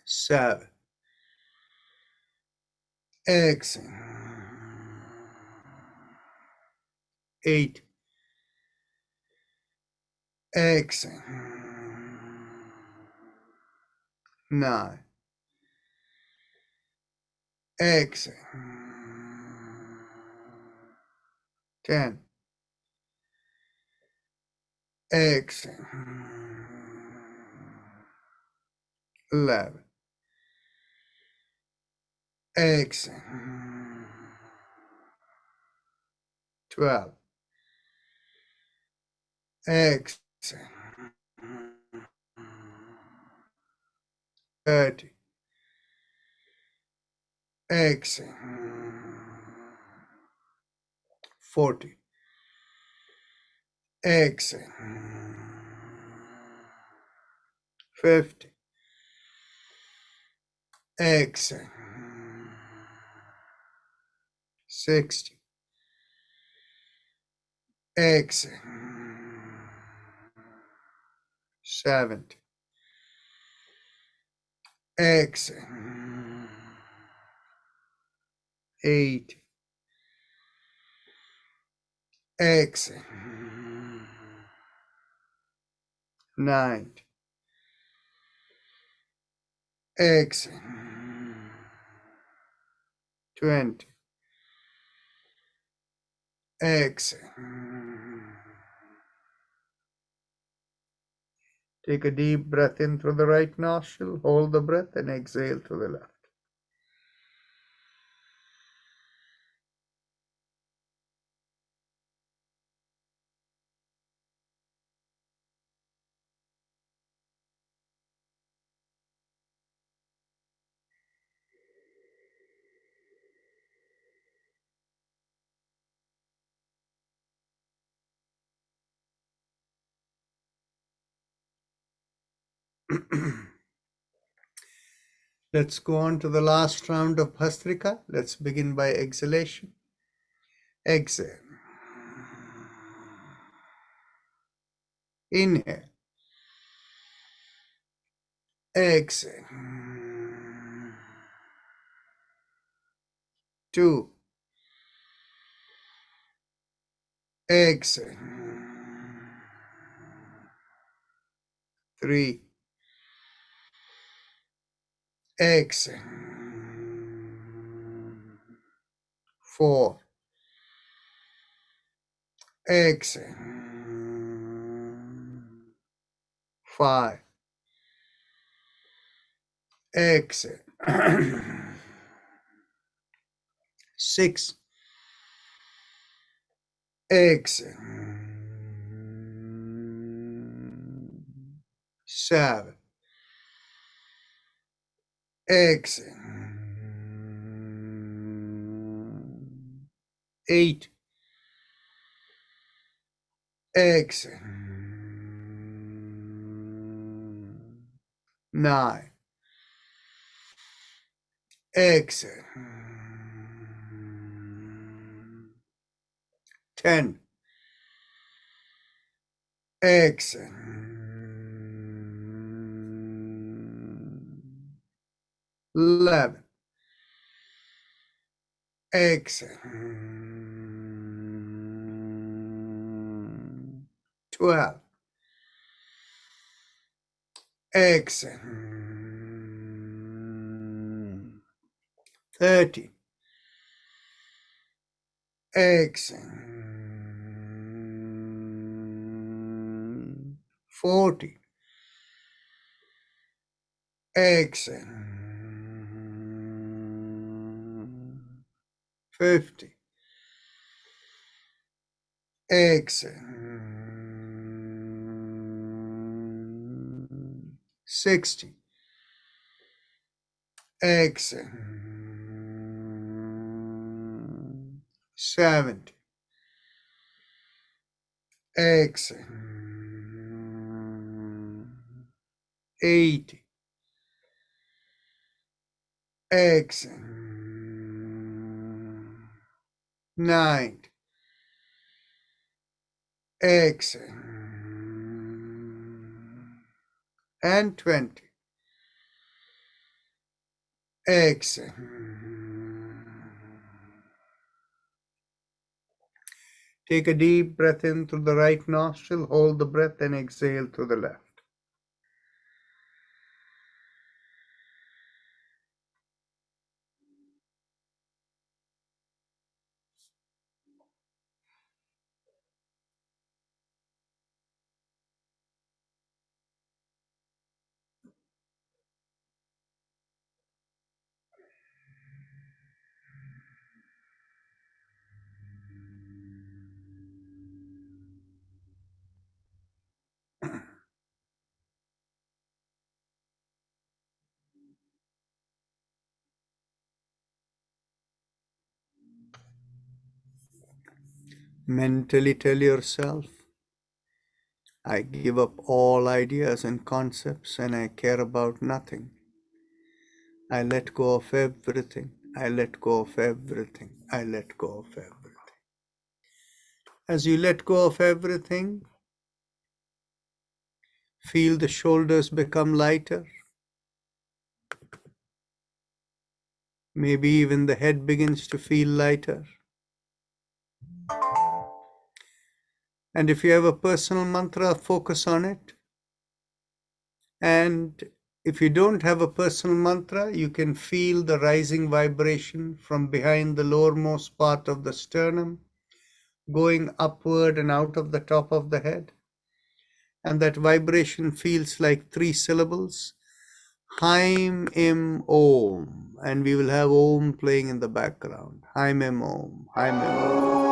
A: 7. Exhale. 8. Exhale. 9. Exhale. 10. Exhale. 11. Exhale. 12. Exhale. 30. Exhale. 40. Exhale. 50. Exhale. 60. Exhale. 70. Exhale. 80. Exhale. 90. Exhale. 20. Exhale. Take a deep breath in through the right nostril, hold the breath, and exhale through the left. Let's go on to the last round of Bhastrika. Let's begin by exhalation. Exhale. Inhale. Exhale. 2. Exhale. 3. Exhale. 4. Exhale. 5. Exhale. 6. Exhale. 7. Exhale. 8. Exhale. 9. Exhale. 10. Exhale. 11. Exhale. 12. Exhale. 13. Exhale. 14. Exhale. 50. Exhale. 60. Exhale. 70. Exhale. 80. Exhale. 90. Exhale. And 20. Exhale. Take a deep breath in through the right nostril, hold the breath, and exhale through the left. Mentally tell yourself, I give up all ideas and concepts and I care about nothing. I let go of everything. I let go of everything. I let go of everything. As you let go of everything, feel the shoulders become lighter. Maybe even the head begins to feel lighter. And if you have a personal mantra, focus on it. And if you don't have a personal mantra, you can feel the rising vibration from behind the lowermost part of the sternum, going upward and out of the top of the head. And that vibration feels like 3 syllables. Haim Im Om. And we will have Om playing in the background. Haim Im Om. Haim Im Om.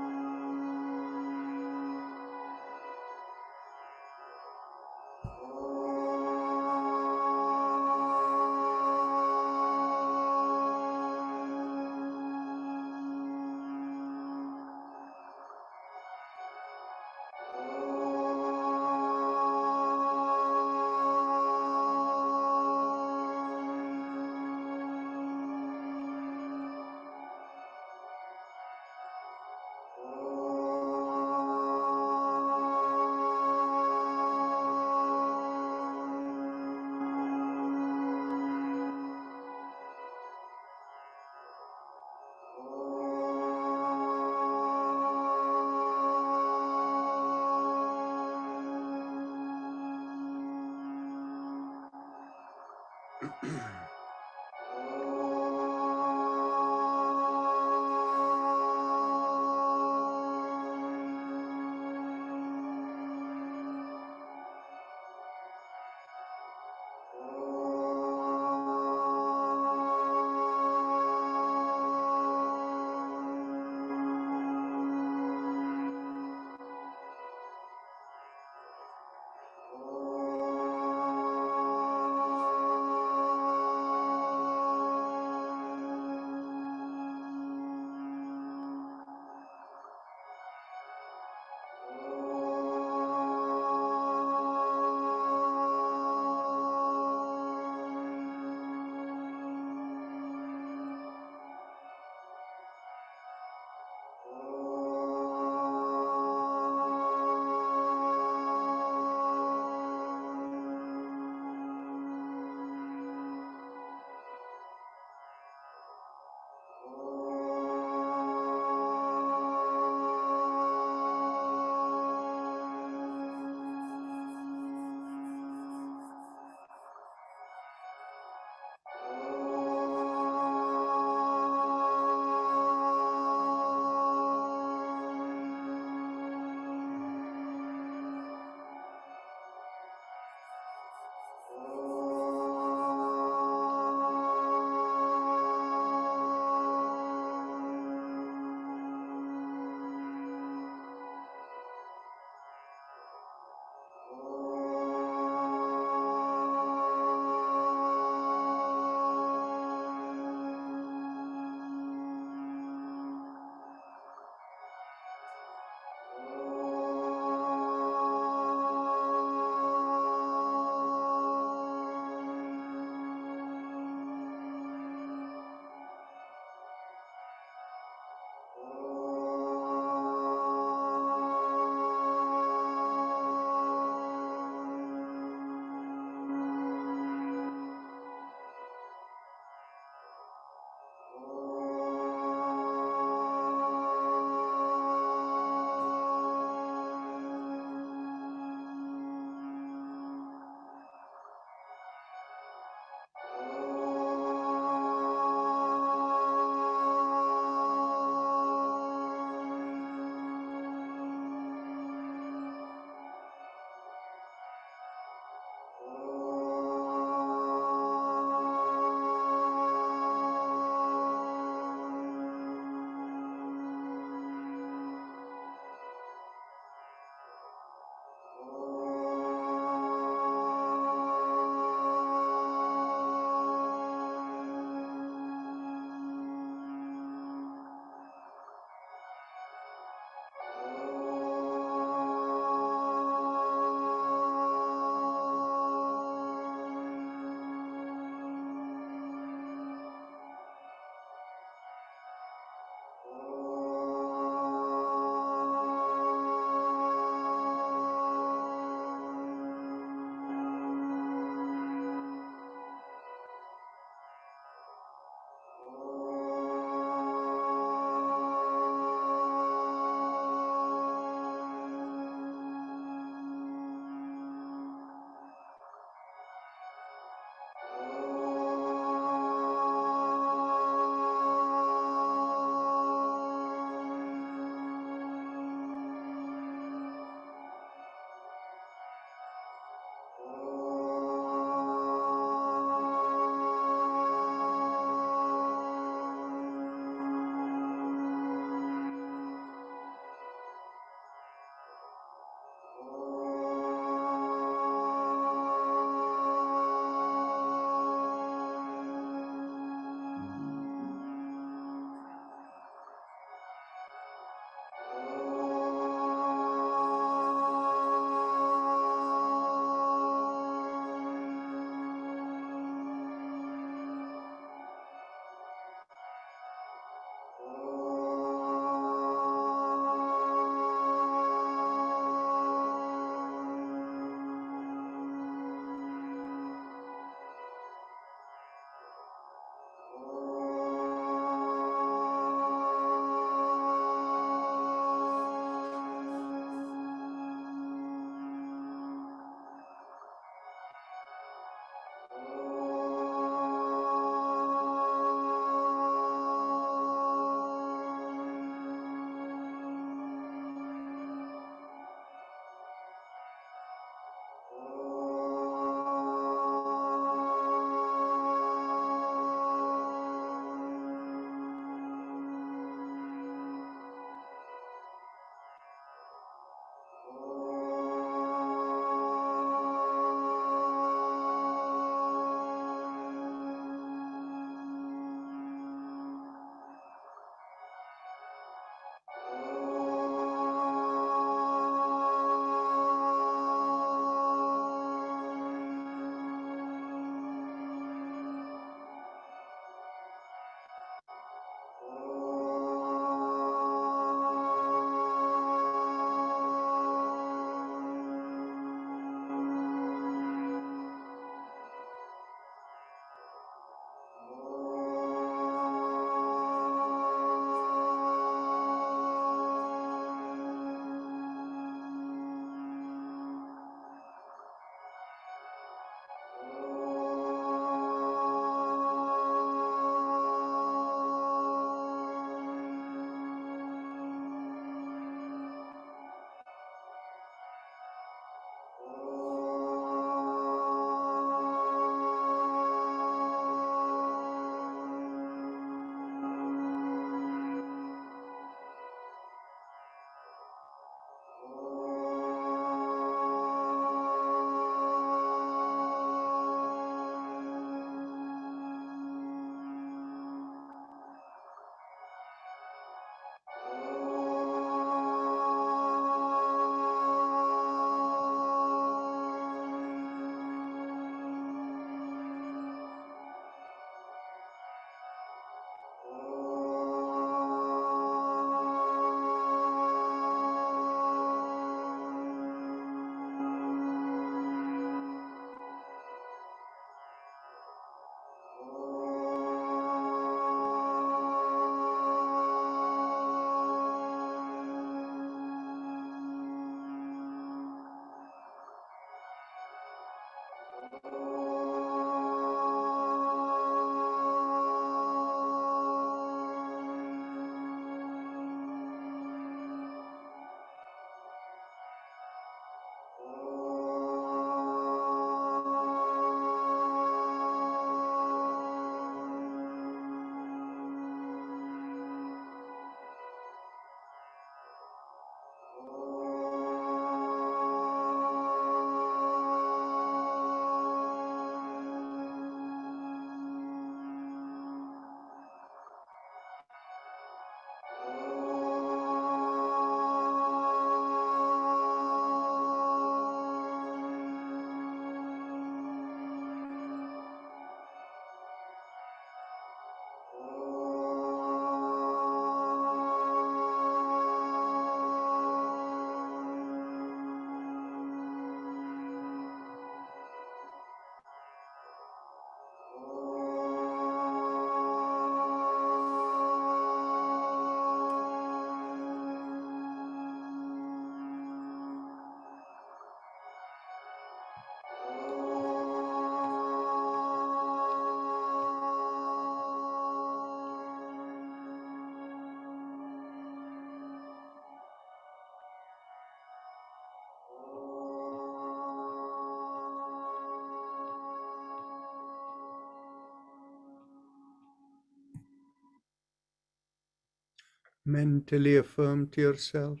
A: Mentally affirm to yourself,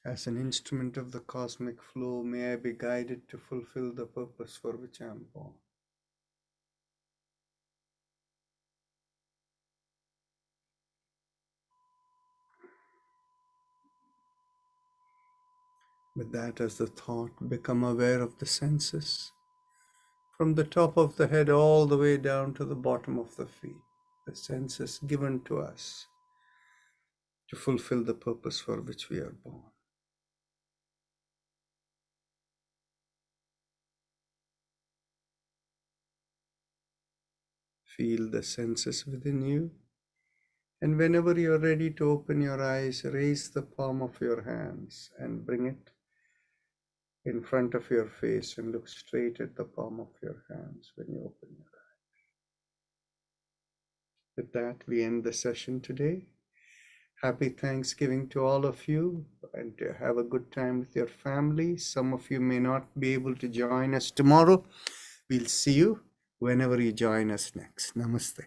A: as an instrument of the cosmic flow, may I be guided to fulfill the purpose for which I am born. With that as the thought, become aware of the senses, from the top of the head all the way down to the bottom of the feet, the senses given to us to fulfill the purpose for which we are born. Feel the senses within you, and whenever you are ready to open your eyes, raise the palm of your hands and bring it in front of your face and look straight at the palm of your hands when you open your eyes. With that, we end the session today. Happy Thanksgiving to all of you, and have a good time with your family. Some of you may not be able to join us tomorrow. We'll see you whenever you join us next. Namaste.